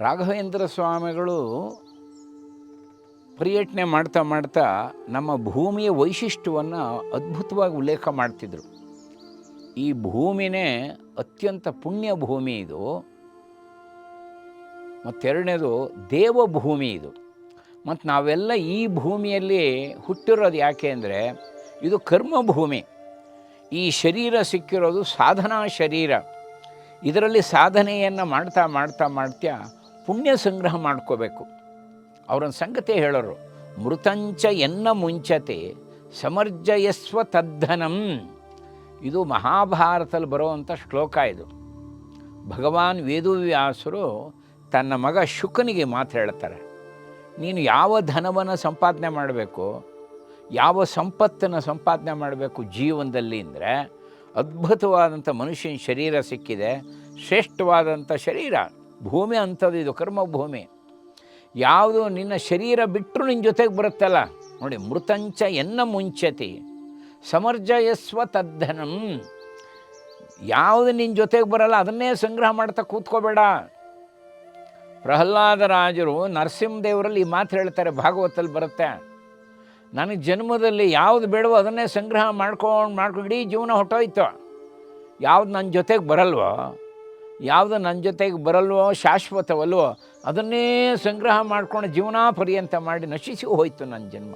ರಾಘವೇಂದ್ರ ಸ್ವಾಮಿಗಳು ಪರ್ಯಟನೆ ಮಾಡ್ತಾ ಮಾಡ್ತಾ ನಮ್ಮ ಭೂಮಿಯ ವೈಶಿಷ್ಟ್ಯವನ್ನು ಅದ್ಭುತವಾಗಿ ಉಲ್ಲೇಖ ಮಾಡ್ತಿದ್ರು. ಈ ಭೂಮಿನೇ ಅತ್ಯಂತ ಪುಣ್ಯ ಭೂಮಿ ಇದು, ಮತ್ತೆರಡನೇದು ದೇವಭೂಮಿ ಇದು. ಮತ್ತು ನಾವೆಲ್ಲ ಈ ಭೂಮಿಯಲ್ಲಿ ಹುಟ್ಟಿರೋದು ಯಾಕೆ ಅಂದರೆ ಇದು ಕರ್ಮಭೂಮಿ. ಈ ಶರೀರ ಸಿಕ್ಕಿರೋದು ಸಾಧನಾ ಶರೀರ. ಇದರಲ್ಲಿ ಸಾಧನೆಯನ್ನು ಮಾಡ್ತಾ ಮಾಡ್ತಾ ಮಾಡ್ತಾ ಪುಣ್ಯ ಸಂಗ್ರಹ ಮಾಡ್ಕೋಬೇಕು. ಅವರೊಂದು ಸಂಗತಿ ಹೇಳೋರು, ಮೃತಂಚ ಎನ್ನ ಮುಂಚತೆ ಸಮರ್ಜಯಸ್ವ ತದ್ಧನಂ. ಇದು ಮಹಾಭಾರತದಲ್ಲಿ ಬರುವಂಥ ಶ್ಲೋಕ. ಇದು ಭಗವಾನ್ ವೇದವ್ಯಾಸರು ತನ್ನ ಮಗ ಶುಕನಿಗೆ ಮಾತು ಹೇಳ್ತಾರೆ. ನೀನು ಯಾವ ಧನವನ್ನು ಸಂಪಾದನೆ ಮಾಡಬೇಕು, ಯಾವ ಸಂಪತ್ತನ್ನು ಸಂಪಾದನೆ ಮಾಡಬೇಕು ಜೀವನದಲ್ಲಿ ಅಂದರೆ, ಅದ್ಭುತವಾದಂಥ ಮನುಷ್ಯನ ಶರೀರ ಸಿಕ್ಕಿದೆ, ಶ್ರೇಷ್ಠವಾದಂಥ ಶರೀರ. ಭೂಮಿ ಅಂಥದ್ದು, ಇದು ಕರ್ಮಭೂಮಿ. ಯಾವುದು ನಿನ್ನ ಶರೀರ ಬಿಟ್ಟರು ನಿನ್ನ ಜೊತೆಗೆ ಬರುತ್ತಲ್ಲ ನೋಡಿ, ಮೃತಂಚ ಎನ್ನ ಮುಂಚತಿ ಸಮರ್ಜಯಸ್ವ ತದ್ಧನಂ. ಯಾವುದು ನಿನ್ನ ಜೊತೆಗೆ ಬರಲ್ಲ ಅದನ್ನೇ ಸಂಗ್ರಹ ಮಾಡ್ತಾ ಕೂತ್ಕೋಬೇಡ. ಪ್ರಹ್ಲಾದರಾಜರು ನರಸಿಂಹದೇವರಲ್ಲಿ ಈ ಮಾತು ಹೇಳ್ತಾರೆ, ಭಾಗವತಲ್ಲಿ ಬರುತ್ತೆ. ನನಗೆ ಜನ್ಮದಲ್ಲಿ ಯಾವುದು ಬೇಡವೋ ಅದನ್ನೇ ಸಂಗ್ರಹ ಮಾಡ್ಕೊಂಡು ಇಡೀ ಜೀವನ ಹೊಟ್ಟೋಯ್ತು. ಯಾವುದು ನನ್ನ ಜೊತೆಗೆ ಬರಲ್ವೋ, ಯಾವುದು ನನ್ನ ಜೊತೆಗೆ ಬರಲ್ವೋ, ಶಾಶ್ವತವಲ್ವೋ, ಅದನ್ನೇ ಸಂಗ್ರಹ ಮಾಡ್ಕೊಂಡು ಜೀವನ ಪರ್ಯಂತ ಮಾಡಿ ನಶಿಸಿ ಹೋಯಿತು ನನ್ನ ಜನ್ಮ.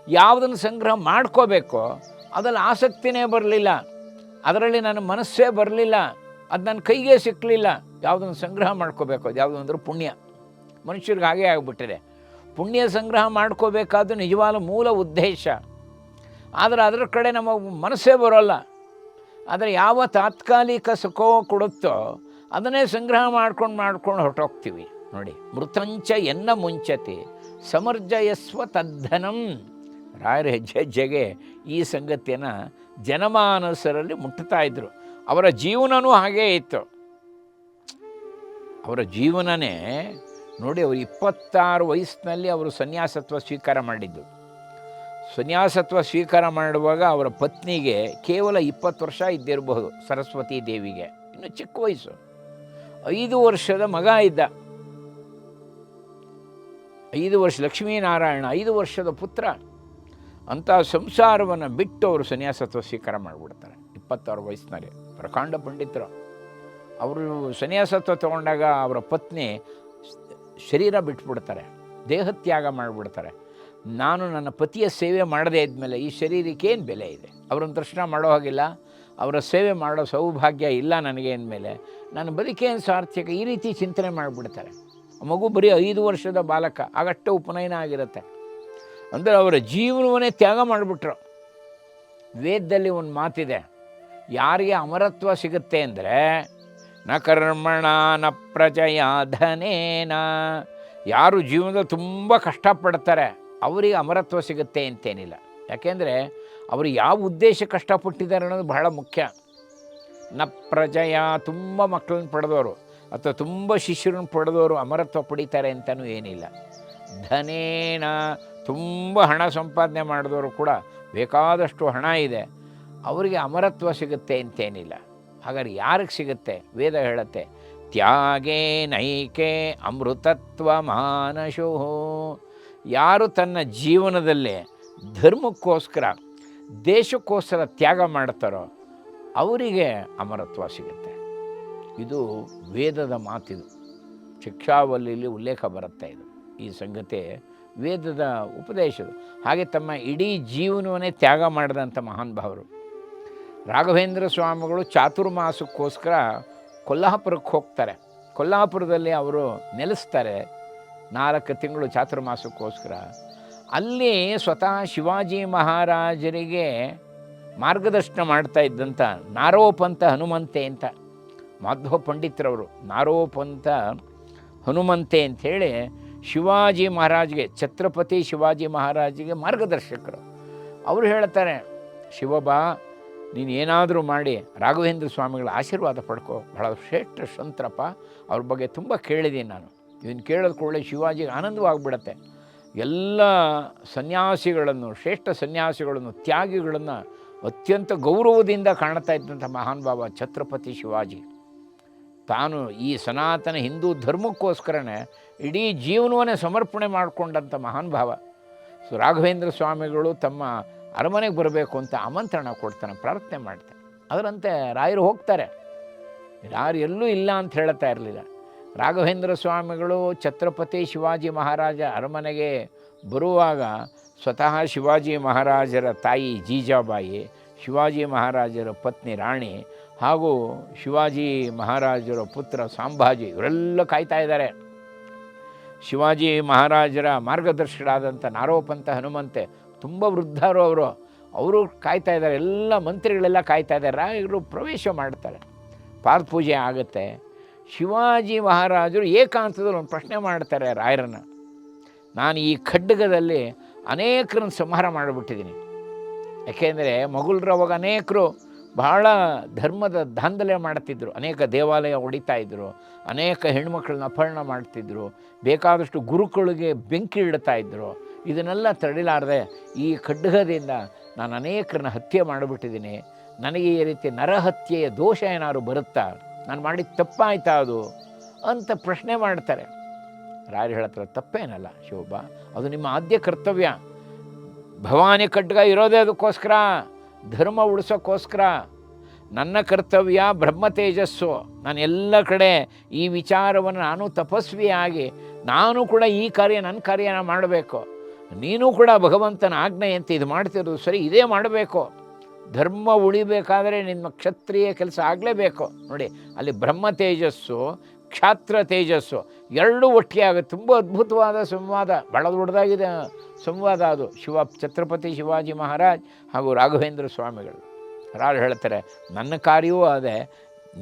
ಯಾವುದನ್ನು ಸಂಗ್ರಹ ಮಾಡ್ಕೋಬೇಕೋ ಅದ್ರಲ್ಲಿ ಆಸಕ್ತಿನೇ ಬರಲಿಲ್ಲ, ಅದರಲ್ಲಿ ನನ್ನ ಮನಸ್ಸೇ ಬರಲಿಲ್ಲ, ಅದು ನನ್ನ ಕೈಗೆ ಸಿಕ್ಕಲಿಲ್ಲ. ಯಾವುದನ್ನು ಸಂಗ್ರಹ ಮಾಡ್ಕೋಬೇಕು, ಅದು ಯಾವುದು ಅಂದ್ರೆ ಪುಣ್ಯ. ಮನುಷ್ಯರಿಗೆ ಹಾಗೇ ಆಗಿಬಿಟ್ಟಿದೆ. ಪುಣ್ಯ ಸಂಗ್ರಹ ಮಾಡ್ಕೋಬೇಕಾದ್ದು ನಿಜವಾದ ಮೂಲ ಉದ್ದೇಶ. ಆದರೆ ಅದರ ಕಡೆ ನಮ್ಮ ಮನಸ್ಸೇ ಬರೋಲ್ಲ. ಆದರೆ ಯಾವ ತಾತ್ಕಾಲಿಕ ಸುಖ ಕೊಡುತ್ತೋ ಅದನ್ನೇ ಸಂಗ್ರಹ ಮಾಡ್ಕೊಂಡು ಹೊರಟೋಗ್ತೀವಿ ನೋಡಿ. ಮೃತಂಚ ಎನ್ನ ಮುಂಚತೆ ಸಮರ್ಜಯಸ್ವ ತದ್ಧನಂ. ರಾಯರ ಹೆಜ್ಜೆ ಹೆಜ್ಜೆಗೆ ಈ ಸಂಗತಿಯನ್ನು ಜನಮಾನಸರಲ್ಲಿ ಮುಟ್ಟುತ್ತಾ ಇದ್ದರು. ಅವರ ಜೀವನವೂ ಹಾಗೇ ಇತ್ತು. ಅವರ ಜೀವನನೇ ನೋಡಿ, ಅವರು 26 ವಯಸ್ಸಿನಲ್ಲಿ ಅವರು ಸನ್ಯಾಸತ್ವ ಸ್ವೀಕಾರ ಮಾಡಿದ್ದು. ಸನ್ಯಾಸತ್ವ ಸ್ವೀಕಾರ ಮಾಡುವಾಗ ಅವರ ಪತ್ನಿಗೆ ಕೇವಲ 20 ವರ್ಷ ಇದ್ದಿರಬಹುದು, ಸರಸ್ವತಿ ದೇವಿಗೆ. ಇನ್ನು ಚಿಕ್ಕ ವಯಸ್ಸು, 5 ವರ್ಷದ ಮಗ ಇದ್ದ. 5 ವರ್ಷ ಲಕ್ಷ್ಮೀನಾರಾಯಣ, 5 ವರ್ಷದ ಪುತ್ರ. ಅಂಥ ಸಂಸಾರವನ್ನು ಬಿಟ್ಟು ಅವರು ಸನ್ಯಾಸತ್ವ ಸ್ವೀಕಾರ ಮಾಡಿಬಿಡ್ತಾರೆ 26 ವಯಸ್ಸಿನಲ್ಲಿ. ಪ್ರಕಾಂಡ ಪಂಡಿತರು. ಅವರು ಸನ್ಯಾಸತ್ವ ತಗೊಂಡಾಗ ಅವರ ಪತ್ನಿ ಶರೀರ ಬಿಟ್ಬಿಡ್ತಾರೆ, ದೇಹತ್ಯಾಗ ಮಾಡಿಬಿಡ್ತಾರೆ. ನಾನು ನನ್ನ ಪತಿಯ ಸೇವೆ ಮಾಡದೇ ಇದ್ಮೇಲೆ ಈ ಶರೀರಕ್ಕೆ ಏನು ಬೆಲೆ ಇದೆ? ಅವರನ್ನು ದರ್ಶನ ಮಾಡೋ ಹಾಗಿಲ್ಲ, ಅವರ ಸೇವೆ ಮಾಡೋ ಸೌಭಾಗ್ಯ ಇಲ್ಲ ನನಗೆ ಅಂದಮೇಲೆ ನನ್ನ ಬದುಕೇನು ಸಾರ್ಥಕ? ಈ ರೀತಿ ಚಿಂತನೆ ಮಾಡಿಬಿಡ್ತಾರೆ. ಮಗು ಬರೀ 5 ವರ್ಷದ ಬಾಲಕ, ಆಗಷ್ಟೇ ಉಪನಯನ ಆಗಿರುತ್ತೆ. ಅಂದರೆ ಅವರ ಜೀವನವನ್ನೇ ತ್ಯಾಗ ಮಾಡಿಬಿಟ್ರು. ವೇದದಲ್ಲಿ ಒಂದು ಮಾತಿದೆ, ಯಾರಿಗೆ ಅಮರತ್ವ ಸಿಗುತ್ತೆ ಅಂದರೆ ನ ಕರ್ಮಣ ನ ಪ್ರಜಯ ಧನೇನ. ಯಾರು ಜೀವನದಲ್ಲಿ ತುಂಬ ಕಷ್ಟಪಡ್ತಾರೆ ಅವರಿಗೆ ಅಮರತ್ವ ಸಿಗುತ್ತೆ ಅಂತೇನಿಲ್ಲ. ಯಾಕೆಂದರೆ ಅವರು ಯಾವ ಉದ್ದೇಶ ಕಷ್ಟಪಟ್ಟಿದ್ದಾರೆ ಅನ್ನೋದು ಬಹಳ ಮುಖ್ಯ. ನ ಪ್ರಜಯ, ತುಂಬ ಮಕ್ಕಳನ್ನ ಪಡೆದವರು ಅಥವಾ ತುಂಬ ಶಿಷ್ಯರನ್ನು ಪಡೆದವರು ಅಮರತ್ವ ಪಡೀತಾರೆ ಅಂತಲೂ ಏನಿಲ್ಲ. ಧನೇನ, ತುಂಬ ಹಣ ಸಂಪಾದನೆ ಮಾಡಿದವರು ಕೂಡ ಬೇಕಾದಷ್ಟು ಹಣ ಇದೆ, ಅವರಿಗೆ ಅಮರತ್ವ ಸಿಗುತ್ತೆ ಅಂತೇನಿಲ್ಲ. ಹಾಗಾದ್ರೆ ಯಾರಿಗೆ ಸಿಗುತ್ತೆ? ವೇದ ಹೇಳುತ್ತೆ, ತ್ಯಾಗೇ ನೈಕೆ ಅಮೃತತ್ವ ಮಾನಶೋ. ಯಾರು ತನ್ನ ಜೀವನದಲ್ಲೇ ಧರ್ಮಕ್ಕೋಸ್ಕರ, ದೇಶಕ್ಕೋಸ್ಕರ ತ್ಯಾಗ ಮಾಡ್ತಾರೋ ಅವರಿಗೆ ಅಮರತ್ವ ಸಿಗುತ್ತೆ. ಇದು ವೇದದ ಮಾತಿದು. ಶಿಕ್ಷಾವಲ್ಲಿಯಲ್ಲಿ ಉಲ್ಲೇಖ ಬರುತ್ತೆ. ಇದು ಈ ಸಂಗತಿ ವೇದದ ಉಪದೇಶದು. ಹಾಗೆ ತಮ್ಮ ಇಡೀ ಜೀವನವನ್ನೇ ತ್ಯಾಗ ಮಾಡಿದಂಥ ಮಹಾನ್ ಭಾವರು ರಾಘವೇಂದ್ರ ಸ್ವಾಮಿಗಳು ಚಾತುರ್ಮಾಸಕ್ಕೋಸ್ಕರ ಕೊಲ್ಹಾಪುರಕ್ಕೆ ಹೋಗ್ತಾರೆ. ಕೊಲ್ಹಾಪುರದಲ್ಲಿ ಅವರು ನೆಲೆಸ್ತಾರೆ 4 ತಿಂಗಳು ಚಾತುರ್ಮಾಸಕ್ಕೋಸ್ಕರ. ಅಲ್ಲಿ ಸ್ವತಃ ಶಿವಾಜಿ ಮಹಾರಾಜರಿಗೆ ಮಾರ್ಗದರ್ಶನ ಮಾಡ್ತಾ ಇದ್ದಂಥ ನಾರೋಪಂಥ ಹನುಮಂತೆ ಅಂತ, ಮಾಧ್ವ ಪಂಡಿತರವರು. ನಾರೋಪಂಥ ಹನುಮಂತೆ ಅಂಥೇಳಿ ಶಿವಾಜಿ ಮಹಾರಾಜ್ಗೆ, ಛತ್ರಪತಿ ಶಿವಾಜಿ ಮಹಾರಾಜಿಗೆ ಮಾರ್ಗದರ್ಶಕರು. ಅವರು ಹೇಳ್ತಾರೆ, ಶಿವಬಾ ನೀನು ಏನಾದರೂ ಮಾಡಿ ರಾಘವೇಂದ್ರ ಸ್ವಾಮಿಗಳ ಆಶೀರ್ವಾದ ಪಡ್ಕೋ, ಬಹಳ ಶ್ರೇಷ್ಠ ಸಂತರಪ್ಪ, ಅವ್ರ ಬಗ್ಗೆ ತುಂಬ ಕೇಳಿದ್ದೀನಿ ನಾನು. ಇದನ್ನು ಕೇಳೋದು ಕೂಡಲೇ ಶಿವಾಜಿಗೆ ಆನಂದವಾಗಿಬಿಡತ್ತೆ. ಎಲ್ಲ ಸನ್ಯಾಸಿಗಳನ್ನು, ಶ್ರೇಷ್ಠ ಸನ್ಯಾಸಿಗಳನ್ನು, ತ್ಯಾಗಿಗಳನ್ನು ಅತ್ಯಂತ ಗೌರವದಿಂದ ಕಾಣ್ತಾ ಇದ್ದಂಥ ಮಹಾನ್ ಭಾವ ಛತ್ರಪತಿ ಶಿವಾಜಿ. ತಾನು ಈ ಸನಾತನ ಹಿಂದೂ ಧರ್ಮಕ್ಕೋಸ್ಕರನೇ ಇಡೀ ಜೀವನವನ್ನೇ ಸಮರ್ಪಣೆ ಮಾಡಿಕೊಂಡಂಥ ಮಹಾನ್ ಭಾವ. ರಾಘವೇಂದ್ರ ಸ್ವಾಮಿಗಳು ತಮ್ಮ ಅರಮನೆಗೆ ಬರಬೇಕು ಅಂತ ಆಮಂತ್ರಣ ಕೊಡ್ತಾನೆ, ಪ್ರಾರ್ಥನೆ ಮಾಡ್ತಾನೆ. ಅದರಂತೆ ರಾಯರು ಹೋಗ್ತಾರೆ. ಯಾರು ಎಲ್ಲೂ ಇಲ್ಲ ಅಂತ ಹೇಳ್ತಾ ಇರಲಿಲ್ಲ. ರಾಘವೇಂದ್ರ ಸ್ವಾಮಿಗಳು ಛತ್ರಪತಿ ಶಿವಾಜಿ ಮಹಾರಾಜ ಅರಮನೆಗೆ ಬರುವಾಗ ಸ್ವತಃ ಶಿವಾಜಿ ಮಹಾರಾಜರ ತಾಯಿ ಜೀಜಾಬಾಯಿ, ಶಿವಾಜಿ ಮಹಾರಾಜರ ಪತ್ನಿ ರಾಣಿ ಹಾಗೂ ಶಿವಾಜಿ ಮಹಾರಾಜರ ಪುತ್ರ ಸಂಭಾಜಿ ಇವರೆಲ್ಲ ಕಾಯ್ತಾ ಇದ್ದಾರೆ. ಶಿವಾಜಿ ಮಹಾರಾಜರ ಮಾರ್ಗದರ್ಶಕರಾದಂಥ ನಾರೋಪಂತ ಹನುಮಂತೆ ತುಂಬ ವೃದ್ಧರು ಅವರು ಕಾಯ್ತಾ ಇದ್ದಾರೆ. ಎಲ್ಲ ಮಂತ್ರಿಗಳೆಲ್ಲ ಕಾಯ್ತಾ ಇದ್ದಾರೆ. ರಾಯರು ಪ್ರವೇಶ ಮಾಡ್ತಾರೆ. ಪಾದಪೂಜೆ ಆಗುತ್ತೆ. ಶಿವಾಜಿ ಮಹಾರಾಜರು ಏಕಾಂತದಲ್ಲಿ ಒಂದು ಪ್ರಶ್ನೆ ಮಾಡ್ತಾರೆ ರಾಯರನ್ನು. ನಾನು ಈ ಖಡ್ಗದಲ್ಲಿ ಅನೇಕರನ್ನು ಸಂಹಾರ ಮಾಡಿಬಿಟ್ಟಿದ್ದೀನಿ. ಯಾಕೆಂದರೆ ಮೊಘಲರು ಅವಾಗ ಅನೇಕರು ಬಹಳ ಧರ್ಮದ ದಾಂಧಲೆ ಮಾಡ್ತಿದ್ರು. ಅನೇಕ ದೇವಾಲಯ ಹೊಡಿತಾ ಇದ್ದರು, ಅನೇಕ ಹೆಣ್ಮಕ್ಳನ್ನ ಅಪಹರಣ ಮಾಡ್ತಿದ್ರು, ಬೇಕಾದಷ್ಟು ಗುರುಗಳಿಗೆ ಬೆಂಕಿ ಇಡ್ತಾಯಿದ್ರು. ಇದನ್ನೆಲ್ಲ ತಡಿಲಾರದೆ ಈ ಖಡ್ಗದಿಂದ ನಾನು ಅನೇಕರನ್ನ ಹತ್ಯೆ ಮಾಡಿಬಿಟ್ಟಿದ್ದೀನಿ. ನನಗೆ ಈ ರೀತಿ ನರಹತ್ಯೆಯ ದೋಷ ಏನಾದ್ರು ಬರುತ್ತಾ, ನಾನು ಮಾಡಿದ ತಪ್ಪಾಯ್ತಾ ಅದು ಅಂತ ಪ್ರಶ್ನೆ ಮಾಡ್ತಾರೆ. ರಾಯರು ಹೇಳ್ತಾರೆ, ತಪ್ಪೇನಲ್ಲ ಶಿವಬ್ಬ, ಅದು ನಿಮ್ಮ ಆದ್ಯ ಕರ್ತವ್ಯ. ಭವಾನಿ ಖಡ್ಗ ಇರೋದೇ ಅದಕ್ಕೋಸ್ಕರ, ಧರ್ಮ ಉಳಿಸೋಕ್ಕೋಸ್ಕರ. ನನ್ನ ಕರ್ತವ್ಯ ಬ್ರಹ್ಮ ತೇಜಸ್ಸು. ನಾನು ಎಲ್ಲ ಕಡೆ ಈ ವಿಚಾರವನ್ನು ನಾನು ತಪಸ್ವಿಯಾಗಿ ನಾನು ಕೂಡ ಈ ಕಾರ್ಯ ನನ್ನ ಕಾರ್ಯನ ಮಾಡಬೇಕು. ನೀನು ಕೂಡ ಭಗವಂತನ ಆಜ್ಞೆಯಂತೆ ಇದು ಮಾಡ್ತಿರೋದು ಸರಿ, ಇದೇ ಮಾಡಬೇಕು. ಧರ್ಮ ಉಳಿಬೇಕಾದರೆ ನಿಮ್ಮ ಕ್ಷತ್ರಿಯ ಕೆಲಸ ಆಗಲೇಬೇಕು. ನೋಡಿ, ಅಲ್ಲಿ ಬ್ರಹ್ಮ ತೇಜಸ್ಸು ಕ್ಷಾತ್ರ ತೇಜಸ್ಸು ಎರಡೂ ಒಟ್ಟಿಗೆ ಆಗುತ್ತೆ. ತುಂಬ ಅದ್ಭುತವಾದ ಸಂವಾದ, ಭಾಳ ದೊಡ್ಡದಾಗಿದೆ ಸಂವಾದ ಅದು. ಛತ್ರಪತಿ ಶಿವಾಜಿ ಮಹಾರಾಜ್ ಹಾಗೂ ರಾಘವೇಂದ್ರ ಸ್ವಾಮಿಗಳು. ರಾರು ಹೇಳ್ತಾರೆ, ನನ್ನ ಕಾರ್ಯವೂ ಅದೇ,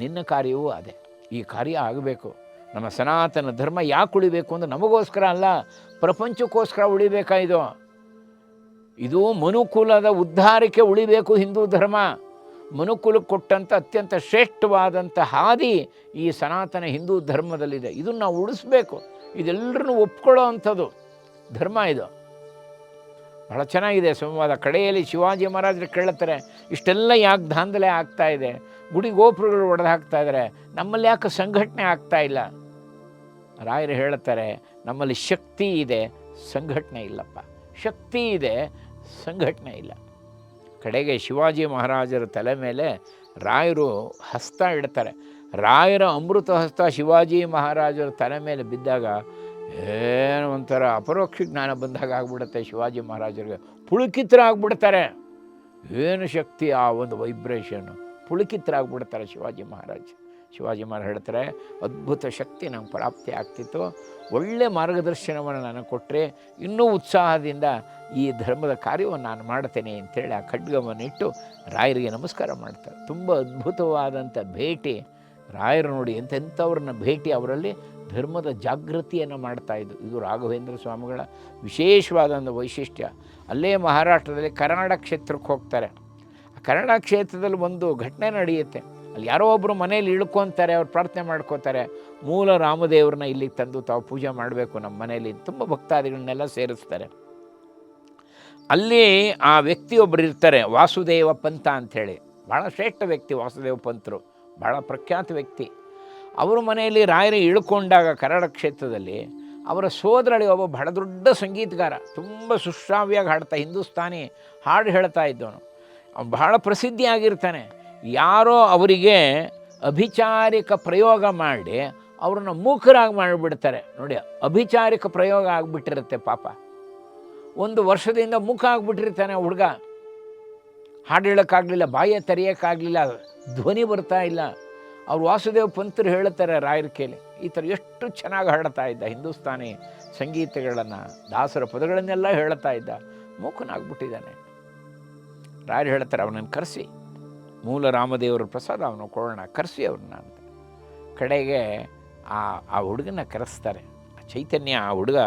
ನಿನ್ನ ಕಾರ್ಯವೂ ಅದೇ. ಈ ಕಾರ್ಯ ಆಗಬೇಕು. ನಮ್ಮ ಸನಾತನ ಧರ್ಮ ಯಾಕೆ ಉಳಿಬೇಕು ಅಂದರೆ ನಮಗೋಸ್ಕರ ಅಲ್ಲ, ಪ್ರಪಂಚಕ್ಕೋಸ್ಕರ ಉಳಿಬೇಕಾಯಿತು. ಇದು ಮನುಕುಲದ ಉದ್ಧಾರಕ್ಕೆ ಉಳಿಬೇಕು ಹಿಂದೂ ಧರ್ಮ. ಮನುಕುಲಕ್ಕೆ ಕೊಟ್ಟಂಥ ಅತ್ಯಂತ ಶ್ರೇಷ್ಠವಾದಂಥ ಹಾದಿ ಈ ಸನಾತನ ಹಿಂದೂ ಧರ್ಮದಲ್ಲಿದೆ. ಇದನ್ನು ನಾವು ಉಳಿಸ್ಬೇಕು. ಇದೆಲ್ಲರನ್ನೂ ಒಪ್ಕೊಳ್ಳೋ ಅಂಥದ್ದು ಧರ್ಮ ಇದು. ಬಹಳ ಚೆನ್ನಾಗಿದೆ ಸಂವಾದ. ಕಡೆಯಲ್ಲಿ ಶಿವಾಜಿ ಮಹಾರಾಜರು ಕೇಳುತ್ತಾರೆ, ಇಷ್ಟೆಲ್ಲ ಯಾಕೆ ದಾಂಧಲೆ ಆಗ್ತಾ ಇದೆ, ಗುಡಿ ಗೋಪುರಗಳು ಒಡೆದು ಹಾಕ್ತಾ ಇದ್ದಾರೆ, ನಮ್ಮಲ್ಲಿ ಯಾಕೆ ಸಂಘಟನೆ ಆಗ್ತಾ ಇಲ್ಲ? ರಾಯರು ಹೇಳುತ್ತಾರೆ, ನಮ್ಮಲ್ಲಿ ಶಕ್ತಿ ಇದೆ, ಸಂಘಟನೆ ಇಲ್ಲಪ್ಪ. ಶಕ್ತಿ ಇದೆ, ಸಂಘಟನೆ ಇಲ್ಲ. ಕಡೆಗೆ ಶಿವಾಜಿ ಮಹಾರಾಜರ ತಲೆ ಮೇಲೆ ರಾಯರು ಹಸ್ತ ಇಡ್ತಾರೆ. ರಾಯರ ಅಮೃತ ಹಸ್ತ ಶಿವಾಜಿ ಮಹಾರಾಜರ ತಲೆ ಮೇಲೆ ಬಿದ್ದಾಗ ಏನೋ ಒಂಥರ ಅಪರೋಕ್ಷ ಜ್ಞಾನ ಬಂದಾಗ ಆಗ್ಬಿಡುತ್ತೆ. ಶಿವಾಜಿ ಮಹಾರಾಜರಿಗೆ ಪುಳುಕಿತರಾಗ್ಬಿಡ್ತಾರೆ. ಏನು ಶಕ್ತಿ ಆ ಒಂದು ವೈಬ್ರೇಷನ್ನು, ಪುಳುಕಿತರಾಗ್ಬಿಡ್ತಾರೆ ಶಿವಾಜಿ ಮಹಾರಾಜ್ ಹೇಳ್ತಾರೆ, ಅದ್ಭುತ ಶಕ್ತಿ ನಂಗೆ ಪ್ರಾಪ್ತಿ ಆಗ್ತಿತ್ತು. ಒಳ್ಳೆ ಮಾರ್ಗದರ್ಶನವನ್ನು ನನಗೆ ಕೊಟ್ಟರೆ ಇನ್ನೂ ಉತ್ಸಾಹದಿಂದ ಈ ಧರ್ಮದ ಕಾರ್ಯವನ್ನು ನಾನು ಮಾಡ್ತೇನೆ ಅಂತೇಳಿ ಆ ಖಡ್ಗವನ್ನು ಇಟ್ಟು ರಾಯರಿಗೆ ನಮಸ್ಕಾರ ಮಾಡ್ತಾರೆ. ತುಂಬ ಅದ್ಭುತವಾದಂಥ ಭೇಟಿ. ರಾಯರು ನೋಡಿ ಎಂತೆಂಥವ್ರನ್ನ ಭೇಟಿ, ಅವರಲ್ಲಿ ಧರ್ಮದ ಜಾಗೃತಿಯನ್ನು ಮಾಡ್ತಾಯಿದ್ದು. ಇದು ರಾಘವೇಂದ್ರ ಸ್ವಾಮಿಗಳ ವಿಶೇಷವಾದಂಥ ವೈಶಿಷ್ಟ್ಯ. ಅಲ್ಲೇ ಮಹಾರಾಷ್ಟ್ರದಲ್ಲಿ ಕರ್ನಾಡ ಕ್ಷೇತ್ರಕ್ಕೆ ಹೋಗ್ತಾರೆ. ಆ ಕರ್ನಾಡ ಕ್ಷೇತ್ರದಲ್ಲಿ ಒಂದು ಘಟನೆ ನಡೆಯುತ್ತೆ. ಅಲ್ಲಿ ಯಾರೋ ಒಬ್ಬರು ಮನೇಲಿ ಇಳ್ಕೊತಾರೆ, ಅವ್ರು ಪ್ರಾರ್ಥನೆ ಮಾಡ್ಕೋತಾರೆ, ಮೂಲ ರಾಮದೇವ್ರನ್ನ ಇಲ್ಲಿಗೆ ತಂದು ತಾವು ಪೂಜೆ ಮಾಡಬೇಕು ನಮ್ಮ ಮನೇಲಿ. ತುಂಬ ಭಕ್ತಾದಿಗಳನ್ನೆಲ್ಲ ಸೇರಿಸ್ತಾರೆ. ಅಲ್ಲಿ ಆ ವ್ಯಕ್ತಿಯೊಬ್ಬರು ಇರ್ತಾರೆ, ವಾಸುದೇವ ಪಂತ ಅಂಥೇಳಿ. ಭಾಳ ಶ್ರೇಷ್ಠ ವ್ಯಕ್ತಿ ವಾಸುದೇವ ಪಂತರು, ಭಾಳ ಪ್ರಖ್ಯಾತ ವ್ಯಕ್ತಿ. ಅವರು ಮನೆಯಲ್ಲಿ ರಾಯರು ಇಳ್ಕೊಂಡಾಗ ಕನ್ನಡ ಕ್ಷೇತ್ರದಲ್ಲಿ ಅವರ ಸೋದರಳಿ ಒಬ್ಬ ಬಹಳ ದೊಡ್ಡ ಸಂಗೀತಗಾರ, ತುಂಬ ಸುಶ್ರಾವ್ಯವಾಗಿ ಹಾಡ್ತಾ, ಹಿಂದೂಸ್ತಾನಿ ಹಾಡು ಹೇಳ್ತಾ ಇದ್ದವನು. ಅವನು ಬಹಳ ಪ್ರಸಿದ್ಧಿಯಾಗಿರ್ತಾನೆ. ಯಾರೋ ಅವರಿಗೆ ಅಭಿಚಾರಿಕ ಪ್ರಯೋಗ ಮಾಡಿ ಅವ್ರನ್ನ ಮೂಕರಾಗಿ ಮಾಡಿಬಿಡ್ತಾರೆ. ನೋಡಿ, ಅಭಿಚಾರಿಕ ಪ್ರಯೋಗ ಆಗಿಬಿಟ್ಟಿರುತ್ತೆ ಪಾಪ. 1 ವರ್ಷದಿಂದ ಮೂಕ ಆಗಿಬಿಟ್ಟಿರ್ತಾನೆ ಹುಡುಗ. ಹಾಡು ಹೇಳೋಕ್ಕಾಗಲಿಲ್ಲ, ಬಾಯ ತೆರೆಯೋಕ್ಕಾಗಲಿಲ್ಲ, ಧ್ವನಿ ಬರ್ತಾ ಇಲ್ಲ. ಅವ್ರು ವಾಸುದೇವ ಪಂತರು ಹೇಳುತ್ತಾರೆ ರಾಯರ ಕೇಳಿ, ಈ ಥರ ಎಷ್ಟು ಚೆನ್ನಾಗಿ ಹಾಡ್ತಾ ಇದ್ದ, ಹಿಂದೂಸ್ತಾನಿ ಸಂಗೀತಗಳನ್ನು, ದಾಸರ ಪದಗಳನ್ನೆಲ್ಲ ಹೇಳ್ತಾ ಇದ್ದ, ಮೂಕನಾಗ್ಬಿಟ್ಟಿದ್ದಾನೆ. ರಾಯರು ಹೇಳ್ತಾರೆ, ಅವನನ್ನು ಕರೆಸಿ, ಮೂಲ ರಾಮದೇವರ ಪ್ರಸಾದ ಅವನು ಕೊಡೋಣ, ಕರೆಸಿ ಅವ್ರನ್ನ ಅಂತ. ಕಡೆಗೆ ಆ ಹುಡುಗನ ಕರೆಸ್ತಾರೆ. ಚೈತನ್ಯ ಆ ಹುಡುಗ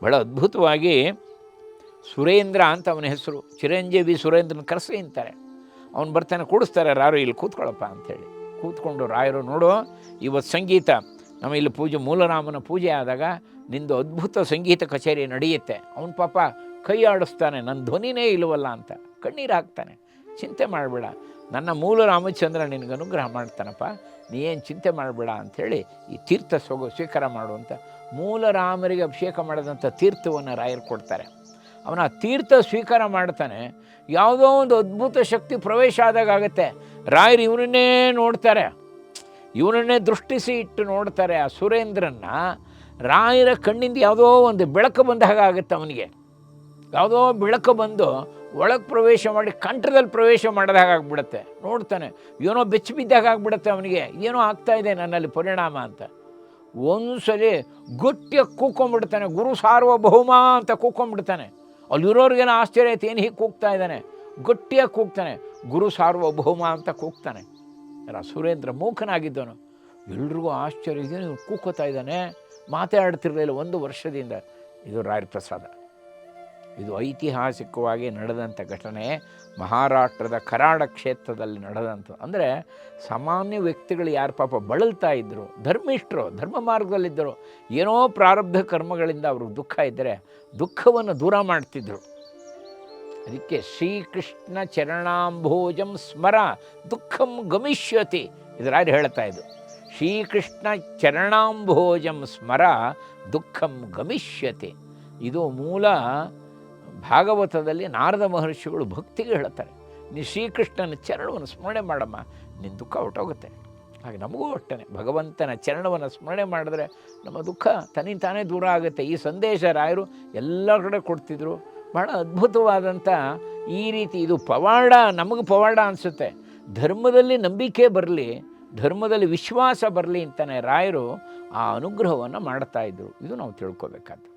ಬಹಳ ಅದ್ಭುತವಾಗಿ, ಸುರೇಂದ್ರ ಅಂತ ಅವನ ಹೆಸರು, ಚಿರಂಜೀವಿ ಸುರೇಂದ್ರನ ಕರೆಸಿ ಅಂತಾರೆ. ಅವನು ಬರ್ತಾನೆ, ಕೂಡಿಸ್ತಾರೆ. ರಾಯರು ಇಲ್ಲಿ ಕೂತ್ಕೊಳ್ಳಪ್ಪ ಅಂಥೇಳಿ. ಕೂತ್ಕೊಂಡು ರಾಯರು, ನೋಡು, ಇವತ್ತು ಸಂಗೀತ ನಮ್ಮ ಇಲ್ಲಿ ಪೂಜೆ, ಮೂಲರಾಮನ ಪೂಜೆ ಆದಾಗ ನಿಂದು ಅದ್ಭುತ ಸಂಗೀತ ಕಚೇರಿ ನಡೆಯುತ್ತೆ. ಅವನು ಪಾಪ ಕೈ ಆಡಿಸ್ತಾನೆ, ನನ್ನ ಧ್ವನಿನೇ ಇಲ್ಲವಲ್ಲ ಅಂತ ಕಣ್ಣೀರು ಹಾಕ್ತಾನೆ. ಚಿಂತೆ ಮಾಡಬೇಡ, ನನ್ನ ಮೂಲ ರಾಮಚಂದ್ರ ನಿನಗೆ ಅನುಗ್ರಹ ಮಾಡ್ತಾನಪ್ಪ, ನೀ ಏನು ಚಿಂತೆ ಮಾಡಬೇಡ ಅಂಥೇಳಿ ಈ ತೀರ್ಥ ಸ್ವೀಕಾರ ಮಾಡು ಅಂತ ಮೂಲ ರಾಮರಿಗೆ ಅಭಿಷೇಕ ಮಾಡಿದಂಥ ತೀರ್ಥವನ್ನು ರಾಯರು ಕೊಡ್ತಾರೆ. ಅವನ ಆ ತೀರ್ಥ ಸ್ವೀಕಾರ ಮಾಡ್ತಾನೆ. ಯಾವುದೋ ಒಂದು ಅದ್ಭುತ ಶಕ್ತಿ ಪ್ರವೇಶ ಆದಾಗ ಆಗುತ್ತೆ. ರಾಯರು ಇವನನ್ನೇ ನೋಡ್ತಾರೆ, ಇವನನ್ನೇ ದೃಷ್ಟಿಸಿ ಇಟ್ಟು ನೋಡ್ತಾರೆ. ಆ ಸುರೇಂದ್ರನ್ನ ರಾಯರ ಕಣ್ಣಿಂದ ಯಾವುದೋ ಒಂದು ಬೆಳಕು ಬಂದ ಹಾಗೆ ಆಗುತ್ತೆ. ಅವನಿಗೆ ಯಾವುದೋ ಬೆಳಕು ಬಂದು ಒಳಗೆ ಪ್ರವೇಶ ಮಾಡಿ ಕಂಠದಲ್ಲಿ ಪ್ರವೇಶ ಮಾಡಿದ ಹಾಗಾಗ್ಬಿಡುತ್ತೆ. ನೋಡ್ತಾನೆ, ಏನೋ ಬೆಚ್ಚಿ ಬಿದ್ದಾಗ ಆಗ್ಬಿಡುತ್ತೆ ಅವನಿಗೆ, ಏನೋ ಆಗ್ತಾಯಿದೆ ನನ್ನಲ್ಲಿ ಪರಿಣಾಮ ಅಂತ. ಒಂದು ಸಲ ಗಟ್ಟಿಯಾಗಿ ಕೂಕೊಂಡ್ಬಿಡ್ತಾನೆ, ಗುರು ಸಾರ್ವಭೌಮ ಅಂತ ಕೂಕೊಂಡ್ಬಿಡ್ತಾನೆ. ಅಲ್ಲಿರೋರಿಗೇನೋ ಆಶ್ಚರ್ಯ ಆಯ್ತು, ಏನು ಹೀಗೆ ಕೂಗ್ತಾ ಇದ್ದಾನೆ, ಗಟ್ಟಿಯಾಗಿ ಕೂಗ್ತಾನೆ, ಗುರು ಸಾರ್ವಭೌಮ ಅಂತ ಕೂಗ್ತಾನೆ. ಸುರೇಂದ್ರ ಮೂಕನಾಗಿದ್ದವನು. ಎಲ್ರಿಗೂ ಆಶ್ಚರ್ಯ, ಇದೇನು ಕೂಕೋತಾ ಇದ್ದಾನೆ, ಮಾತಾಡ್ತಿರಲಿಲ್ಲ 1 ವರ್ಷದಿಂದ. ಇದು ರಾಯರ ಪ್ರಸಾದ. ಇದು ಐತಿಹಾಸಿಕವಾಗಿ ನಡೆದಂಥ ಘಟನೆ, ಮಹಾರಾಷ್ಟ್ರದ ಕರಾಡ ಕ್ಷೇತ್ರದಲ್ಲಿ ನಡೆದಂಥ. ಅಂದರೆ ಸಾಮಾನ್ಯ ವ್ಯಕ್ತಿಗಳು ಯಾರು ಪಾಪ ಬಳಲ್ತಾ ಇದ್ದರು, ಧರ್ಮಿಷ್ಠರು, ಧರ್ಮ ಮಾರ್ಗದಲ್ಲಿದ್ದರು, ಏನೋ ಪ್ರಾರಬ್ಧ ಕರ್ಮಗಳಿಂದ ಅವ್ರಿಗೆ ದುಃಖ ಇದ್ದರೆ ದುಃಖವನ್ನು ದೂರ ಮಾಡ್ತಿದ್ರು. ಅದಕ್ಕೆ ಶ್ರೀಕೃಷ್ಣ ಚರಣಾಂಭೋಜಂ ಸ್ಮರ ದುಃಖಂ ಗಮಿಷ್ಯತಿ, ಇದರಾರು ಹೇಳ್ತಾ ಇದ್ದು. ಶ್ರೀಕೃಷ್ಣ ಚರಣಾಂಭೋಜಂ ಸ್ಮರ ದುಃಖಂ ಗಮಿಷ್ಯತಿ. ಇದು ಮೂಲ ಭಾಗವತದಲ್ಲಿ ನಾರದ ಮಹರ್ಷಿಗಳು ಭಕ್ತಿಗೆ ಹೇಳ್ತಾರೆ. ನೀ ಶ್ರೀಕೃಷ್ಣನ ಚರಣವನ್ನು ಸ್ಮರಣೆ ಮಾಡಮ್ಮ, ನಿನ್ನ ದುಃಖ ಹೊರಟೋಗುತ್ತೆ. ಹಾಗೆ ನಮಗೂ ಅಷ್ಟೇ, ಭಗವಂತನ ಚರಣವನ್ನು ಸ್ಮರಣೆ ಮಾಡಿದ್ರೆ ನಮ್ಮ ದುಃಖ ತಾನೇ ದೂರ ಆಗುತ್ತೆ. ಈ ಸಂದೇಶ ರಾಯರು ಎಲ್ಲ ಕಡೆ ಕೊಡ್ತಿದ್ರು. ಬಹಳ ಅದ್ಭುತವಾದಂಥ ಈ ರೀತಿ ಇದು ಪವಾಡ, ನಮಗೆ ಪವಾಡ ಅನಿಸುತ್ತೆ. ಧರ್ಮದಲ್ಲಿ ನಂಬಿಕೆ ಬರಲಿ, ಧರ್ಮದಲ್ಲಿ ವಿಶ್ವಾಸ ಬರಲಿ ಅಂತಾನೆ ರಾಯರು ಆ ಅನುಗ್ರಹವನ್ನು ಮಾಡ್ತಾಯಿದ್ರು. ಇದು ನಾವು ತಿಳ್ಕೊಬೇಕಾದ್ದು.